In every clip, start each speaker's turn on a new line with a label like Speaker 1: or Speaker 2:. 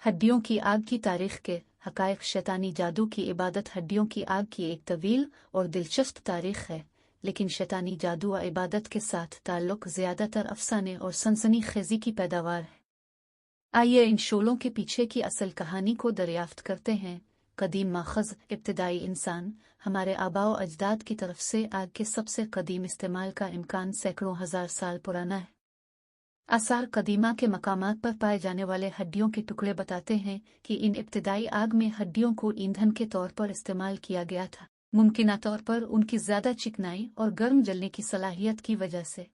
Speaker 1: हड्डियों की आग की तारीख के हक़ाइक़। शैतानी जादू की इबादत हड्डियों की आग की एक तवील और दिलचस्प तारीख है, लेकिन शैतानी जादू व इबादत के साथ ताल्लुक़ ज़्यादातर अफ़साने और सनसनीखेज़ी की पैदावार है। आइए इन शोलों के पीछे की असल कहानी को दरियाफ्त करते हैं। कदीम माख़ज़ इब्तिदाई इंसान हमारे आबाओ अजदाद की तरफ से आग के सबसे कदीम इस्तेमाल का इम्कान सैकड़ों हज़ार साल पुराना है। आसार कदीमा के मकामात पर पाए जाने वाले हड्डियों के टुकड़े बताते हैं कि इन इब्तिदाई आग में हड्डियों को ईंधन के तौर पर इस्तेमाल किया गया था, मुमकिना तौर पर उनकी ज़्यादा चिकनाई और गर्म जलने की सलाहियत की वजह से।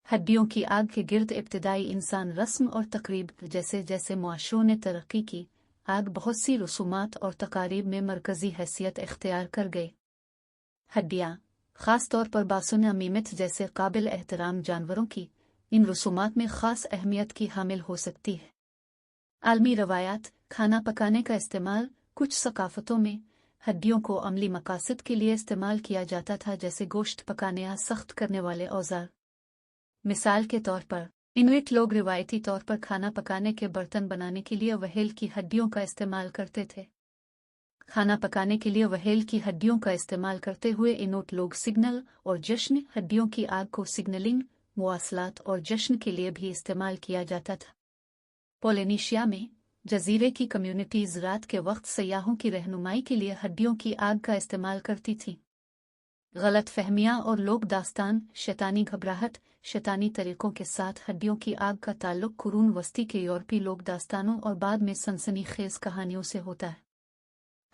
Speaker 1: हड्डियों की आग के गिर्द इब्तिदाई इंसान रस्म और तकरीब जैसे जैसे मुआशरों ने तरक्की की, आग बहुत सी रसूमात और तकारीब में मरकज़ी हैसियत इख्तियार कर गई। हड्डियाँ, ख़ास तौर पर बासुन अमीमत जैसे काबिल एहतराम जानवरों की, इन रसूमात में ख़ास अहमियत की हामिल हो सकती है। आलमी रवायात खाना पकाने का इस्तेमाल। कुछ सकाफ़तों में हड्डियों को अमली मकासद के लिए इस्तेमाल किया जाता था, जैसे गोश्त पकाने या सख्त करने वाले औजार। मिसाल के तौर पर इनुइट लोग रिवायती तौर पर खाना पकाने के बर्तन बनाने के लिए व्हेल की हड्डियों का इस्तेमाल करते थे। खाना पकाने के लिए व्हेल की हड्डियों का इस्तेमाल करते हुए इनुट लोग सिग्नल और जश्न हड्डियों की आग को सिग्नलिंग, मुवासलात और जश्न के लिए भी इस्तेमाल किया जाता था। पोलिनेशिया में जजीरे की कम्युनिटीज़ रात के वक्त सयाहों की रहनुमाई के लिए हड्डियों की आग का इस्तेमाल करती थीं। गलत फहमियाँ और लोक दास्तान। शैतानी घबराहट शैतानी तरीक़ों के साथ हड्डियों की आग का ताल्लुक़ कुरून वस्ती के यूरोपी लोक दास्तानों और बाद में सनसनीखेज़ कहानियों से होता है।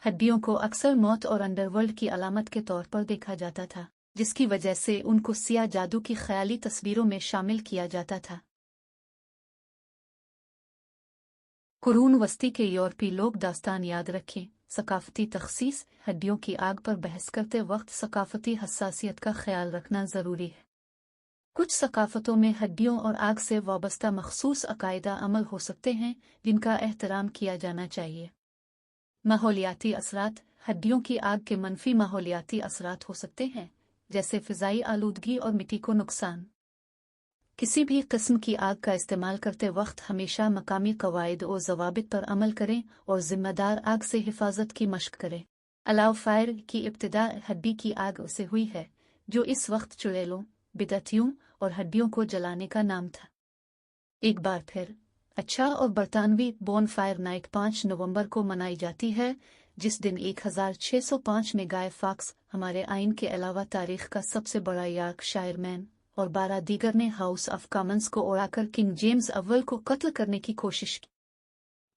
Speaker 1: हड्डियों को अक्सर मौत और अंडरवर्ल्ड की अलामत के तौर पर देखा जाता था, जिसकी वजह से उनको सिया जादू की ख्याली तस्वीरों में शामिल किया जाता था। कुरून वस्ती के यूरोपी लोक दास्तान याद रखें। सकाफती तखसीस हड्डियों की आग पर बहस करते वक्त सकाफती हसासियत का ख्याल रखना ज़रूरी है। कुछ सकाफ़तों में हड्डियों और आग से वाबस्ता मखसूस अकायदा अमल हो सकते हैं, जिनका एहतराम किया जाना चाहिए। माहौलियाती असरात हड्डियों की आग के मनफी माहौलियाती असरात हो सकते हैं, जैसे फ़िज़ाई आलूदगी और मिट्टी को नुकसान। किसी भी किस्म की आग का इस्तेमाल करते वक्त हमेशा मकामी कवायद और ज़वाबित पर अमल करें और ज़िम्मेदार आग से हिफाजत की मश्क करें। अलाव फायर की इब्तिदा हड्डी की आग से हुई है, जो इस वक्त चुड़ैलों, बिदअतियों और हड्डियों को जलाने का नाम था। एक बार फिर अच्छा और बरतानवी बोन फायर नाइट 5 नवंबर को मनाई जाती है, जिस दिन 1605 में गाय फॉक्स हमारे आइन के अलावा तारीख का सबसे बड़ा यार्क शायरमैन और 12 दीगर ने हाउस ऑफ कॉमन्स को उड़ाकर किंग जेम्स अव्वल को कत्ल करने की कोशिश की।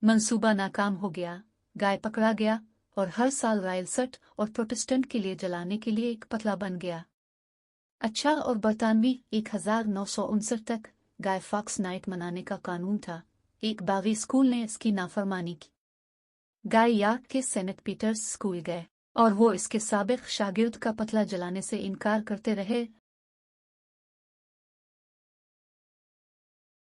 Speaker 1: मंसूबा नाकाम हो गया, गाय पकड़ा गया और हर साल रायलसट और प्रोटेस्टेंट के लिए जलाने के लिए एक पतला बन गया। अच्छा और बरतानवी 1959 तक गाय फॉक्स नाइट मनाने का कानून था। एक बागी स्कूल ने इसकी नाफरमानी की। गाय यार्क के सेंट पीटर्स स्कूल गए और वो इसके साबिक शागिर्द का पतला जलाने से इनकार करते रहे